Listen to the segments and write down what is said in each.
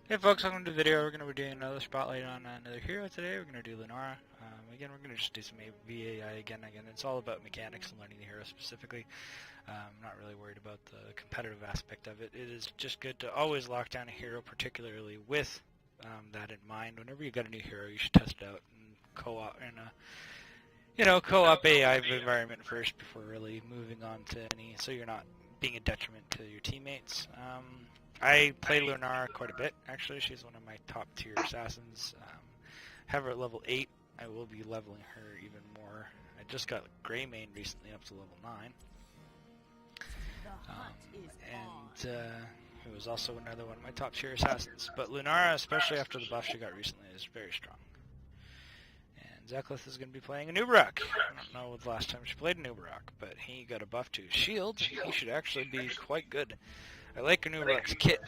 Hey folks, welcome to the video. We're going to be doing another spotlight on another hero today. We're going to do Lunara. Again, we're going to just do some VAI again. It's all about mechanics and learning the hero specifically. I'm not really worried about the competitive aspect of it. It is just good to always lock down a hero, particularly with that in mind. Whenever you got a new hero, you should test it out and co-op in a co-op AI environment first before really moving on to any, so you're not being a detriment to your teammates. I play Lunara quite a bit, actually. She's one of my top tier assassins. Have her at level 8. I will be leveling her even more. I just got Grey Mane recently up to level 9. It was also another one of my top tier assassins. But Lunara, especially after the buff she got recently, is very strong. And Zeklith is going to be playing a Nubarak. I don't know the last time she played a Nubarak, but he got a buff to his shield. He should actually be quite good. I like Nubarak's kit.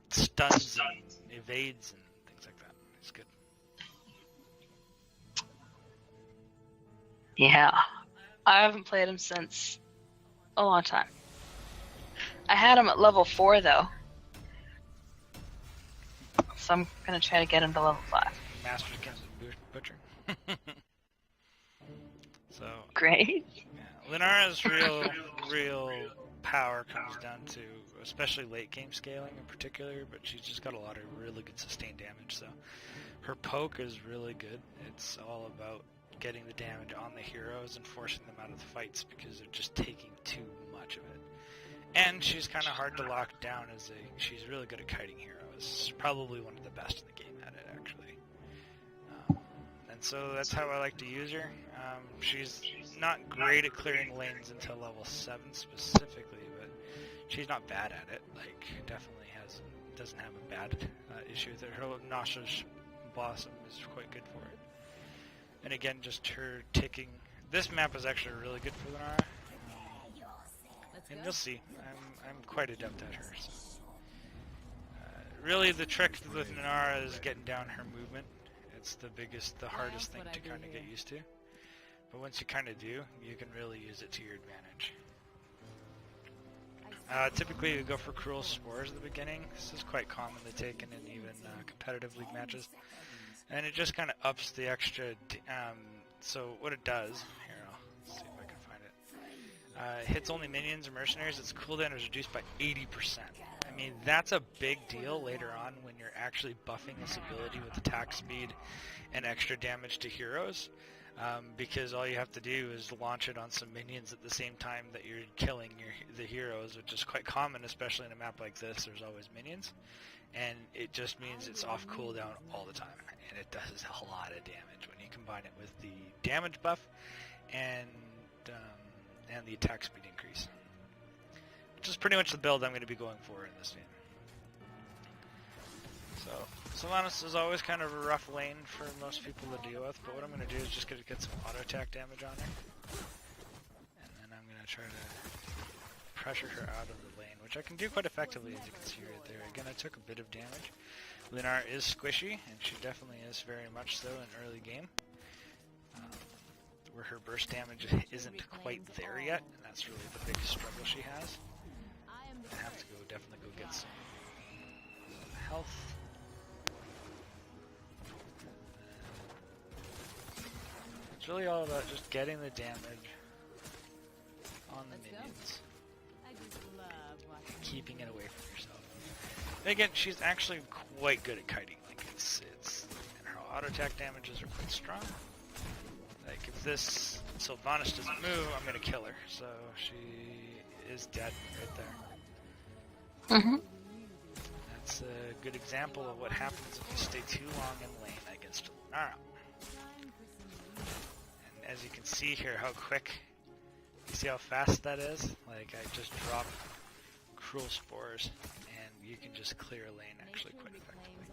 Stuns and evades and things like that. It's good. Yeah. I haven't played him since a long time. I had him at level 4 though. So I'm going to try to get him to level 5. Master King's Butcher. So Great. yeah, Lunara's real power comes down to, especially late game scaling in particular, but she's just got a lot of really good sustained damage, so her poke is really good. It's all about getting the damage on the heroes and forcing them out of the fights because they're just taking too much of it. And she's kind of hard to lock down she's really good at kiting heroes. She's probably one of the best in the game at it, actually. And so that's how I like to use her. She's not great at clearing lanes until level 7 specifically, but she's not bad at it. Like, definitely doesn't have a bad issue with it. Her Nauseous Blossom is quite good for it. And again, just her ticking. This map is actually really good for Lunara. And you'll see, I'm quite adept at her. So. Really, the trick with Lunara is getting down her movement. It's the hardest thing to kind of get used to. But once you kind of do, you can really use it to your advantage. Typically, you go for Cruel Spores at the beginning. This is quite commonly taken in even competitive league matches. And it just kind of ups the extra. So what it does, here, I'll see if I can find it. It hits only minions or mercenaries. Its cooldown is reduced by 80%. I mean, that's a big deal later on when you're actually buffing this ability with attack speed and extra damage to heroes. Because all you have to do is launch it on some minions at the same time that you're killing the heroes, which is quite common, especially in a map like this. There's always minions, and it just means it's off cooldown all the time, and it does a lot of damage when you combine it with the damage buff and the attack speed increase, which is pretty much the build I'm going to be going for in this game. So, Sylvanas is always kind of a rough lane for most people to deal with, but what I'm going to do is just get some auto attack damage on her. And then I'm going to try to pressure her out of the lane, which I can do quite effectively, as you can see right there. Again, I took a bit of damage. Lunara is squishy, and she definitely is very much so in early game. Where her burst damage isn't quite there yet, and that's really the biggest struggle she has. I have to definitely go get some health. It's really all about just getting the damage on the minions, keeping it away from yourself. And again, she's actually quite good at kiting. Like and her auto attack damages are quite strong. Like if this Sylvanas doesn't move, I'm gonna kill her. So she is dead right there. Mm-hmm. That's a good example of what happens if you stay too long in lane against Lunara. And as you can see here, how quick, you see how fast that is? Like I just drop Cruel Spores, and you can just clear a lane actually quite effectively.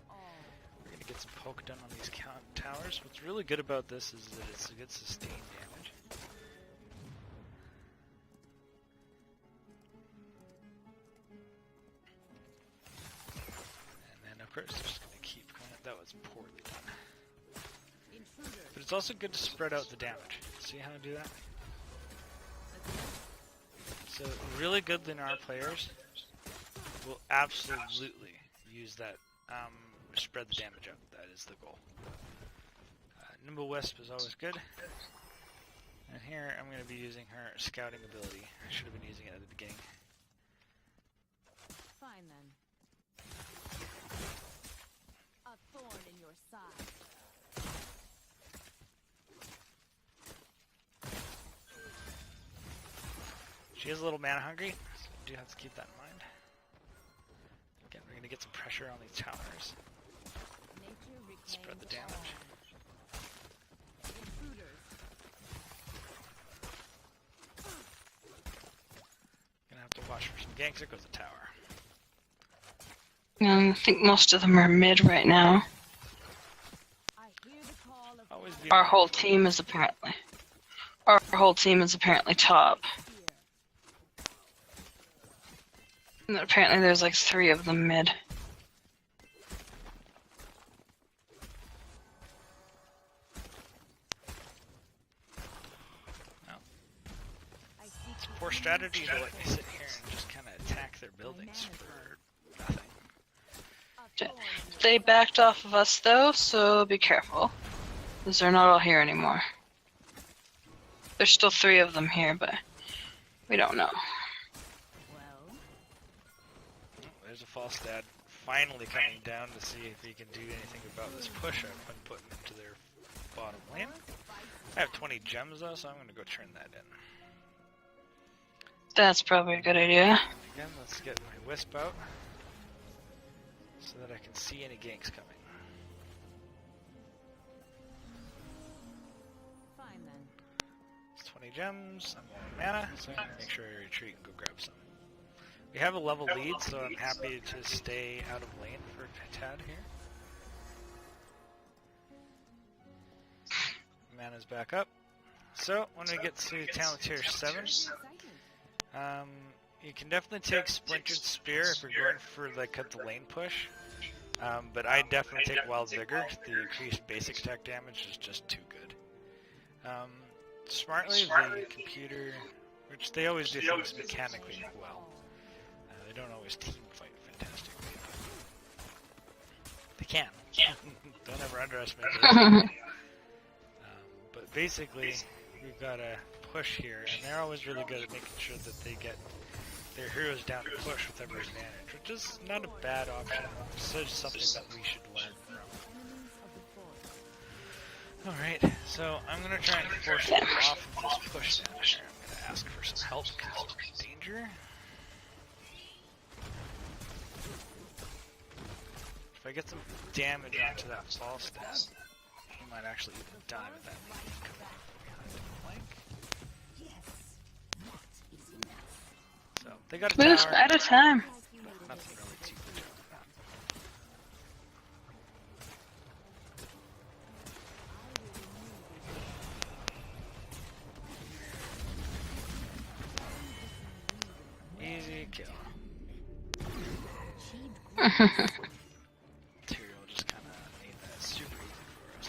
We're going to get some poke done on these towers. What's really good about this is that it's a good sustained damage. And then of course just going to keep going. That was poorly done. But it's also good to spread out the damage. See how I do that? So really good Lunara players will absolutely use that, spread the damage up. That is the goal. Nimble Wisp is always good. And here I'm going to be using her scouting ability. I should have been using it at the beginning. Fine then. A thorn in your side. She is a little mana hungry, so we do have to keep that in mind. Again, we're going to get some pressure on these towers. Spread the damage. Gonna have to watch for some ganks. There goes the tower. I think most of them are mid right now. Always be Our whole team is apparently top. And apparently there's like 3 of them mid. It's a poor strategy to let me sit here and just kind of attack their buildings for nothing. They backed off of us though, so be careful. Because they're not all here anymore. There's still 3 of them here, but we don't know. There's a false dad finally coming down to see if he can do anything about this push I've been putting into their bottom lane. I have 20 gems though, so I'm going to go turn that in. That's probably a good idea. Again, let's get my Wisp out so that I can see any ganks coming. Fine then. It's 20 gems, I'm low on mana, so I'm going to make sure I retreat and go grab some. We have a level lead, so I'm happy to stay out of lane for a tad here. Mana's back up. So, when we get to Talent Tier 7, you can definitely take Splintered Spear if you're going for like the lane push. But I definitely take Wild Vigor. The increased basic attack damage is just too good. Smartly, the computer, which they always do things mechanically well. They don't always team fight fantastically. They can. Don't ever underestimate it. But basically, we've got a push here, and they're always really good at making sure that they get their heroes down to push with every advantage, which is not a bad option. It's just something that we should learn from. Alright, so I'm going to try and force them off of this push down here. I'm going to ask for some help because of danger. If I get some damage onto that fall stat, he might actually even die with that minion coming behind the flank. So, they got a Move tower. at a time. Nothing really too much on that. Easy kill. Material just kind of made that super easy for us.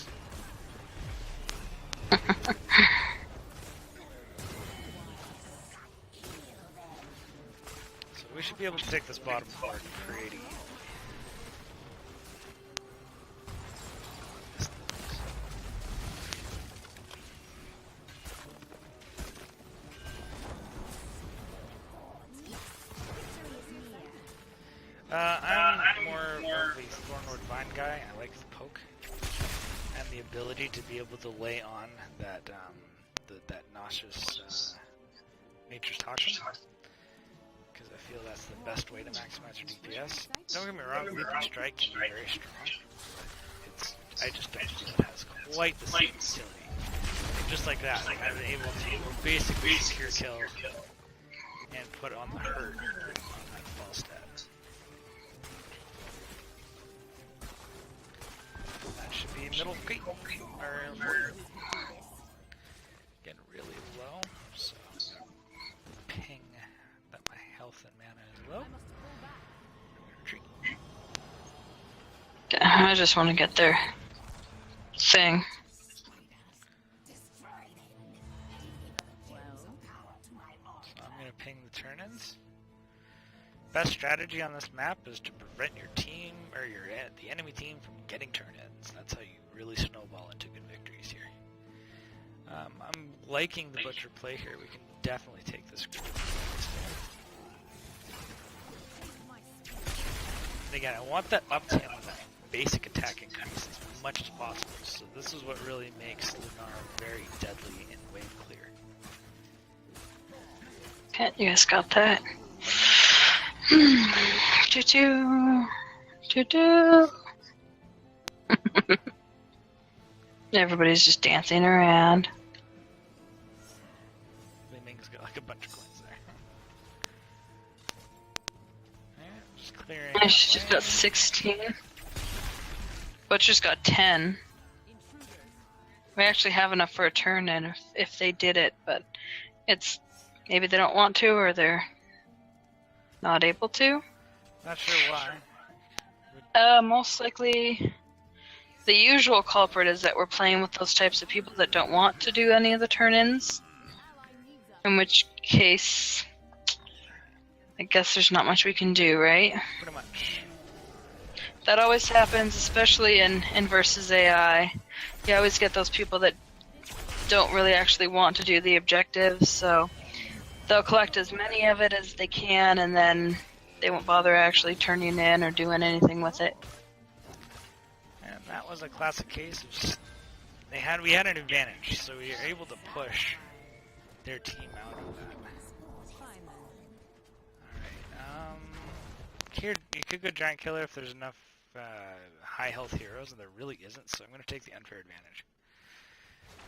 So we should be able to take this bottom part pretty easily. I'm more of a Thornwood Vine guy. I like the poke and the ability to be able to lay on that that nauseous Nature's Toxin, because I feel that's the best way to maximize your DPS. Don't get me wrong, Leaping Strike can be very strong. I just don't feel it has quite the same utility. Just like that, like I was able to basically secure kill and put on the hurt on that fall stat. That should be middle creep, or getting really low, so ping that my health and mana is low. Retreat. I just want to get their thing. So I'm gonna ping the turn-ins. Best strategy on this map is to prevent your team or the enemy team from getting turn-ins. That's how you really snowball into good victories here. I'm liking the Butcher play here. We can definitely take this group. And again, I want that up to basic attack increase as much as possible. So this is what really makes Lunara very deadly in wave clear. Okay, you guys got that. Everybody's just dancing around. Ming's got like a bunch of coins there. Alright, just clearing. Yeah, she's just got 16. Butcher's got 10. We actually have enough for a turn in if they did it, but it's maybe they don't want to or they're not able to. Not sure why. Most likely the usual culprit is that we're playing with those types of people that don't want to do any of the turn-ins. In which case, I guess there's not much we can do, right? Pretty much. That always happens, especially in versus AI. You always get those people that don't really actually want to do the objectives, so they'll collect as many of it as they can, and then they won't bother actually turning in or doing anything with it. And that was a classic case of just, we had an advantage, so we were able to push their team out of that. Alright, here, you could go Giant Killer if there's enough high health heroes, and there really isn't, so I'm going to take the unfair advantage.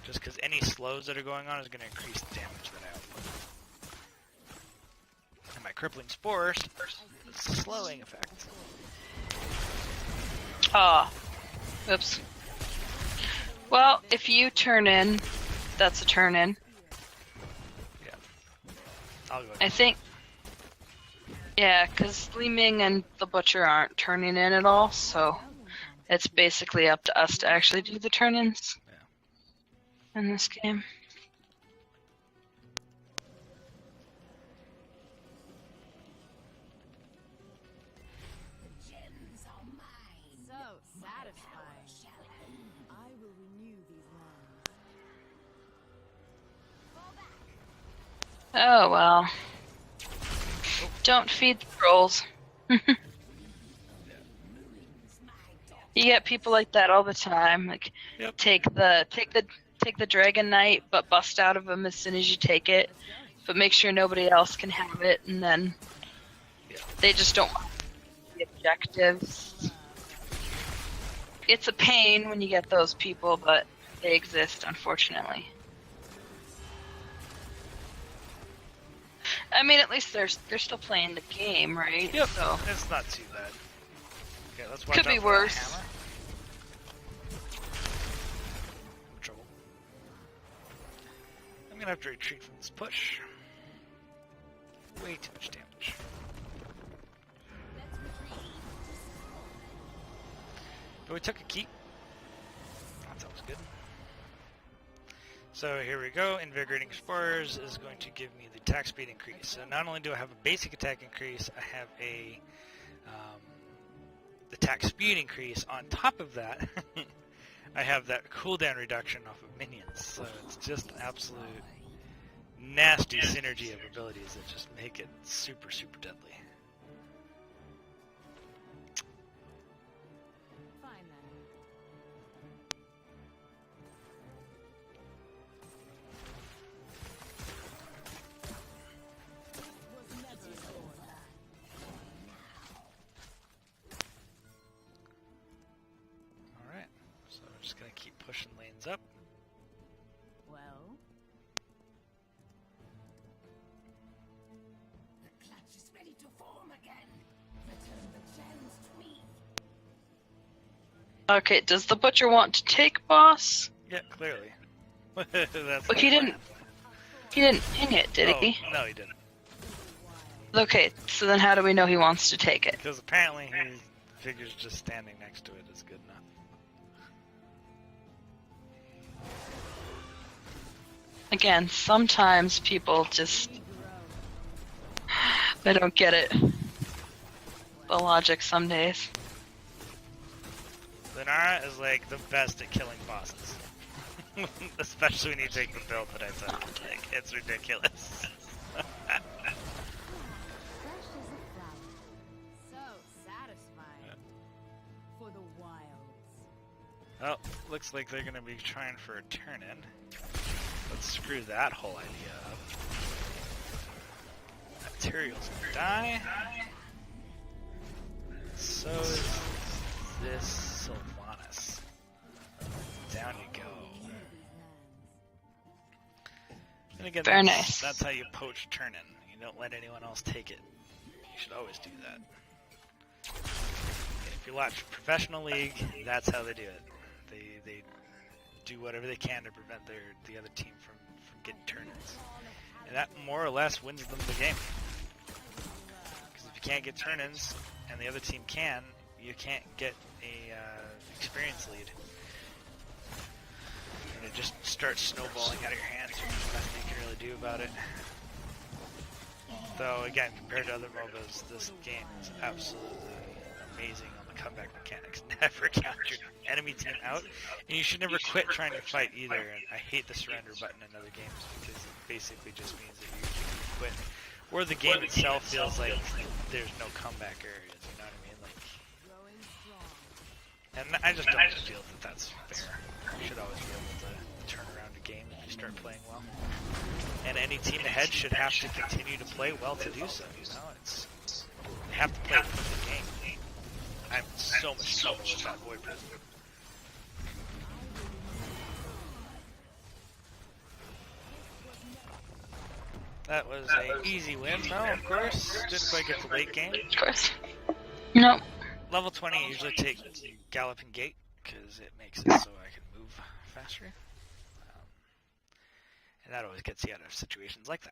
Just because any slows that are going on is going to increase the damage that I output. And my crippling spores, the slowing effect. Ah. Oops. Well, if you turn in, that's a turn in. Yeah. I'll go. I think. Yeah, because Li Ming and the Butcher aren't turning in at all, so it's basically up to us to actually do the turn-ins in this game. So satisfying. I will renew these lands. Oh well. Don't feed the trolls. You get people like that all the time. Like, Yep. take the Dragon Knight, but bust out of them as soon as you take it. But make sure nobody else can have it, and then they just don't want the objectives. It's a pain when you get those people, but they exist, unfortunately. I mean, at least they're still playing the game, right? Yep. So It's not too bad. Okay, let's watch could out be for that worse. hammer. I'm in trouble. I'm gonna have to retreat from this push. Way too much damage. But we took a keep. That's always good. So here we go. Invigorating Spores is going to give me the attack speed increase. So not only do I have a basic attack increase, I have a attack speed increase. On top of that, I have that cooldown reduction off of minions. So it's just absolute nasty synergy of abilities that just make it super, super deadly. Fine then. Was never born. Alright, so we're just going to keep pushing lanes up. Well, The clutch is ready to form again. Return the gems to me. Okay, does the Butcher want to take boss? Yeah, clearly. That's But he the didn't ping it, did plan. he? Oh, no, he didn't. Okay, so then how do we know he wants to take it? Because apparently he figures just standing next to it is good enough. Again, sometimes people just... they don't get it. The logic some days. Lunara is like the best at killing bosses. Especially when you take the build that I took. Like, it's ridiculous. Fresh as a flower. So satisfying. For the wilds. Well, looks like they're gonna be trying for a turn-in. Let's screw that whole idea up. Materials gonna die. So is this Sylvanas. Down you go. And again, Very that's, nice. that's how you poach turn-in. You don't let anyone else take it. You should always do that. If you watch Professional League, that's how they do it. They do whatever they can to prevent the other team from getting turn-ins. And that more or less wins them the game. Because if you can't get turn-ins, and the other team can, you can't get a experience lead. And it just starts snowballing out of your hands. There's nothing you can really do about it. Though, again, compared to other MOBAs, this game is absolutely amazing on the comeback mechanics. Never count your enemy team out, and you should never quit trying to fight either. And I hate the surrender button in other games because it basically just means that you quit. Or the game itself feels like there's no comeback areas, you know what I mean? Like, Growing strong. and I just don't feel that that's fair. You should always be able to turn around a game if you start playing well. And any team ahead should have to continue to play well to do so, you know? You have to play for the game. I'm in so much trouble with that Void Prison. That was a easy win, though, of course. Didn't quite get to late game. Of course. Nope. Level 20, I usually take Galloping Gate, because it makes it so I can move faster. And that always gets you out of situations like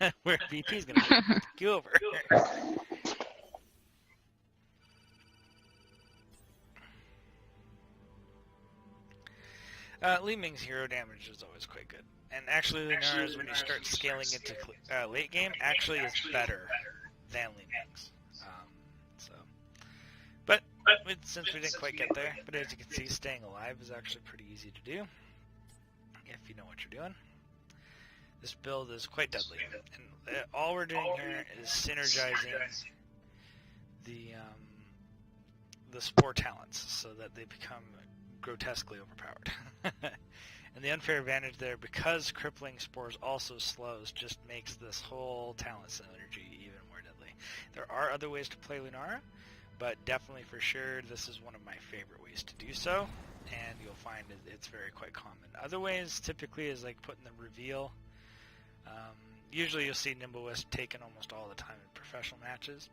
that, where VP's going to take you over. Li Ming's hero damage is always quite good. And actually, Lunara's, when you start scaling into late game, actually is better than Li Ming's. But since we didn't quite get there, but as you can see, staying alive is actually pretty easy to do if you know what you're doing. This build is quite deadly, and all we're doing here is synergizing the spore talents so that they become grotesquely overpowered. And the unfair advantage there, because crippling spores also slows, just makes this whole talent synergy even more deadly. There are other ways to play Lunara, but definitely for sure this is one of my favorite ways to do so, and you'll find it's very quite common. Other ways typically is like putting the reveal. Usually you'll see Nimblewist taken almost all the time in professional matches.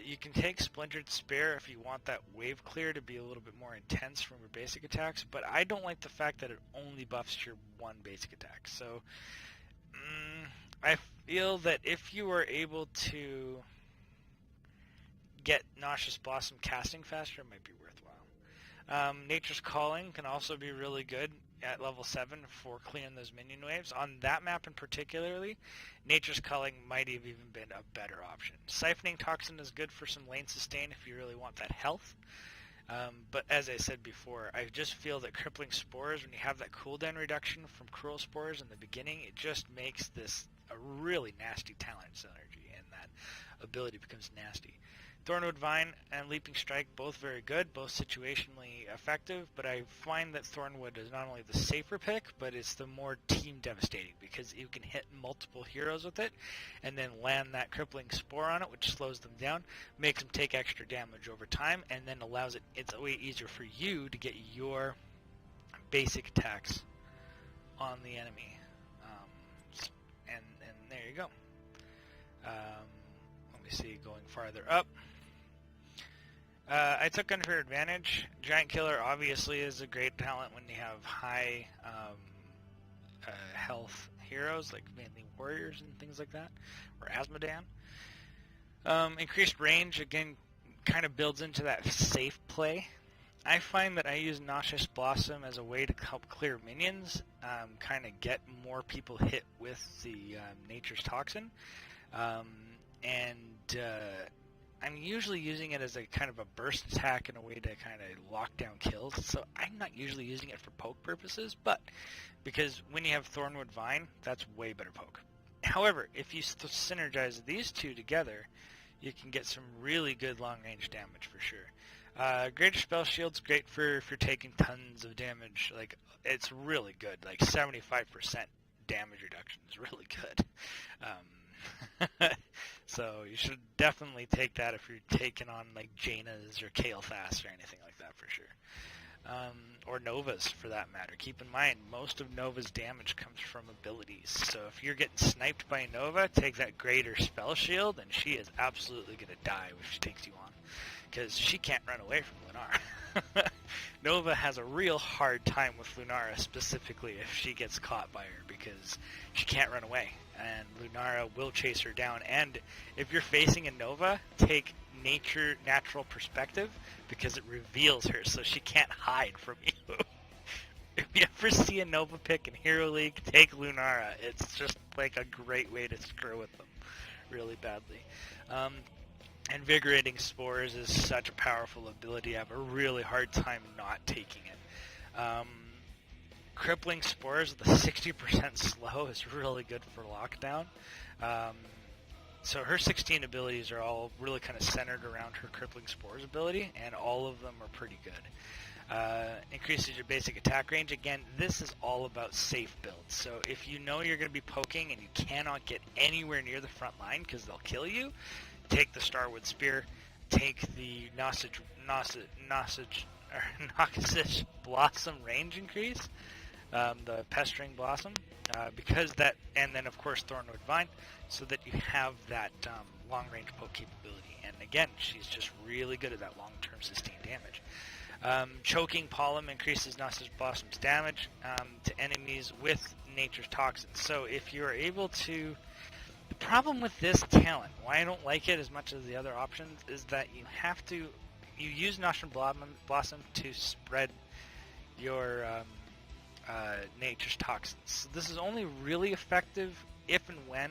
You can take Splintered Spear if you want that wave clear to be a little bit more intense from your basic attacks, but I don't like the fact that it only buffs your one basic attack. So I feel that if you are able to get Nauseous Blossom casting faster, it might be worthwhile. Nature's Calling can also be really good at level 7 for clearing those minion waves. On that map in particularly, Nature's Calling might have even been a better option. Siphoning Toxin is good for some lane sustain if you really want that health. But as I said before, I just feel that Crippling Spores, when you have that cooldown reduction from Cruel Spores in the beginning, it just makes this a really nasty talent synergy, and that ability becomes nasty. Thornwood Vine and Leaping Strike, both very good, both situationally effective, but I find that Thornwood is not only the safer pick, but it's the more team devastating, because you can hit multiple heroes with it, and then land that Crippling Spore on it, which slows them down, makes them take extra damage over time, and then allows it's way easier for you to get your basic attacks on the enemy. And there you go. Let me see, going farther up. I took Unfair Advantage. Giant Killer obviously is a great talent when you have high health heroes, like mainly warriors and things like that, or Asmodan. Increased range, again, kind of builds into that safe play. I find that I use Nauseous Blossom as a way to help clear minions, kind of get more people hit with the Nature's Toxin, and I'm usually using it as a kind of a burst attack in a way to kind of lock down kills, so I'm not usually using it for poke purposes, but because when you have Thornwood Vine, that's way better poke. However, if you synergize these two together, you can get some really good long-range damage for sure. Greater Spell Shield's great for taking tons of damage. Like, it's really good. Like, 75% damage reduction is really good. So you should definitely take that if you're taking on, like, Jaina's or Kael'thas or anything like that for sure. Or Nova's for that matter. Keep in mind, most of Nova's damage comes from abilities. So if you're getting sniped by a Nova, take that Greater Spell Shield, and she is absolutely going to die if she takes you on. Because she can't run away from Lunara. Nova has a real hard time with Lunara, specifically if she gets caught by her, because she can't run away. And Lunara will chase her down. And if you're facing a Nova, take natural perspective, because it reveals her, so she can't hide from you. If you ever see a Nova pick in Hero League, take Lunara. It's just like a great way to screw with them really badly. Invigorating Spores is such a powerful ability. I have a really hard time not taking it. Crippling Spores with a 60% slow is really good for lockdown. So her 16 abilities are all really kind of centered around her Crippling Spores ability, and all of them are pretty good. Increases your basic attack range. Again, this is all about safe builds. So if you know you're going to be poking and you cannot get anywhere near the front line because they'll kill you, take the Starwood Spear, take the Nosage Blossom range increase, the Pestering Blossom, because that, and then of course Thornwood Vine, so that you have that long-range poke capability. And again, she's just really good at that long-term sustained damage. Choking Pollen increases Nosage Blossom's damage to enemies with Nature's Toxins. So if you are able to... The problem with this talent, why I don't like it as much as the other options, is that you have to... You use Nosage Blossom to spread your Nature's Toxins. So this is only really effective if and when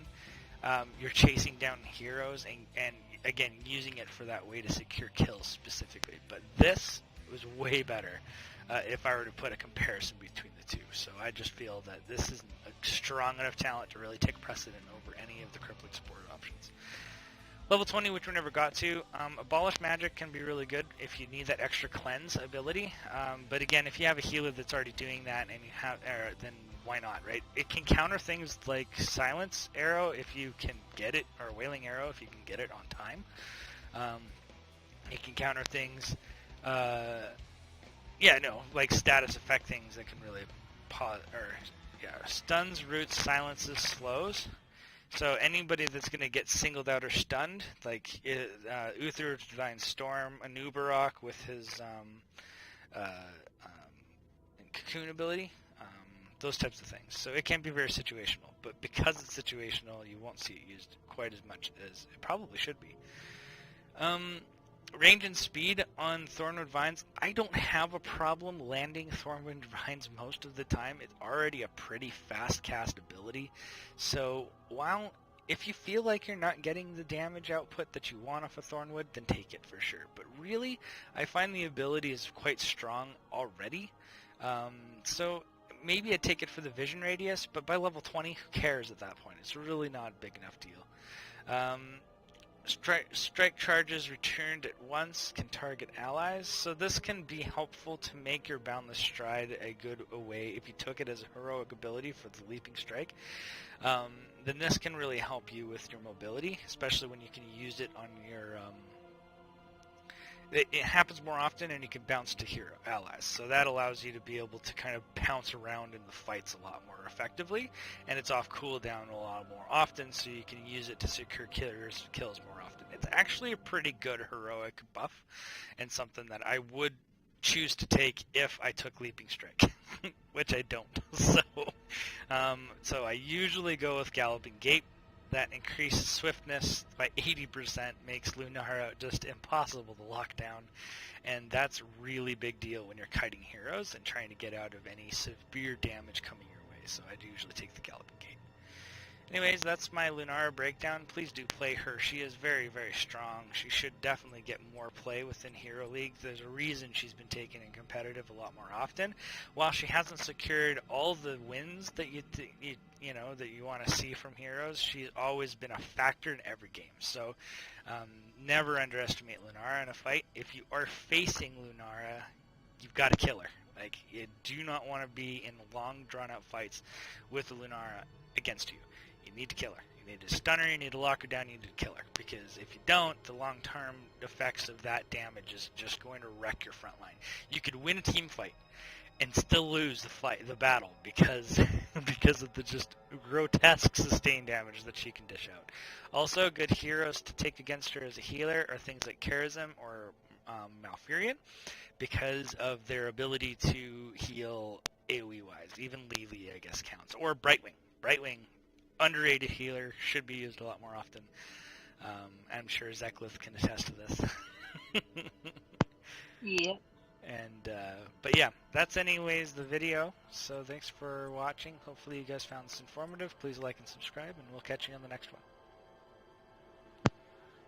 you're chasing down heroes and again, using it for that way to secure kills specifically. But this was way better if I were to put a comparison between the two. So I just feel that this is a strong enough talent to really take precedent over any of the Crippling Spore options. Level 20, which we never got to, Abolish Magic can be really good if you need that extra cleanse ability. But again, if you have a healer that's already doing that, and you have, then why not, right? It can counter things like Silence Arrow if you can get it, or Wailing Arrow if you can get it on time. It can counter things, like status effect things that can really pause, stuns, roots, silences, slows. So anybody that's going to get singled out or stunned, like Uther's Divine Storm, Anubarak with his Cocoon ability, those types of things. So it can be very situational, but because it's situational, you won't see it used quite as much as it probably should be. Range and speed on Thornwood Vines, I don't have a problem landing Thornwood Vines most of the time. It's already a pretty fast cast ability. So while if you feel like you're not getting the damage output that you want off of Thornwood, then take it for sure. But really, I find the ability is quite strong already. So maybe I'd take it for the vision radius, but by level 20, who cares at that point? It's really not a big enough deal. Strike charges returned at once can target allies, so this can be helpful to make your Boundless Stride a good way if you took it as a heroic ability for the Leaping Strike. Then this can really help you with your mobility, especially when you can use it on your... It happens more often, and you can bounce to hero allies, so that allows you to be able to kind of bounce around in the fights a lot more effectively, and it's off cooldown a lot more often, so you can use it to secure kills more often. It's actually a pretty good heroic buff, and something that I would choose to take if I took Leaping Strike, which I don't. So I usually go with Galloping Gait. That increases swiftness by 80%, makes Lunara just impossible to lock down, and that's a really big deal when you're kiting heroes and trying to get out of any severe damage coming your way, so I usually take the Galloping Gait. Anyways, that's my Lunara breakdown. Please do play her. She is very, very strong. She should definitely get more play within Hero League. There's a reason she's been taken in competitive a lot more often. While she hasn't secured all the wins that that you want to see from heroes, she's always been a factor in every game. So never underestimate Lunara in a fight. If you are facing Lunara, you've got to kill her. Like, you do not want to be in long, drawn-out fights with the Lunara against you. You need to kill her. You need to stun her, you need to lock her down, you need to kill her. Because if you don't, the long-term effects of that damage is just going to wreck your front line. You could win a team fight and still lose the battle, because of the just grotesque sustained damage that she can dish out. Also, good heroes to take against her as a healer are things like Charism or Malfurion, because of their ability to heal AoE-wise. Even Lily, I guess, counts. Or Brightwing. Brightwing, underrated healer, should be used a lot more often. I'm sure Zeklith can attest to this. Yeah. And but yeah, that's anyways the video. So thanks for watching. Hopefully you guys found this informative. Please like and subscribe, and we'll catch you on the next one.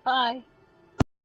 Bye.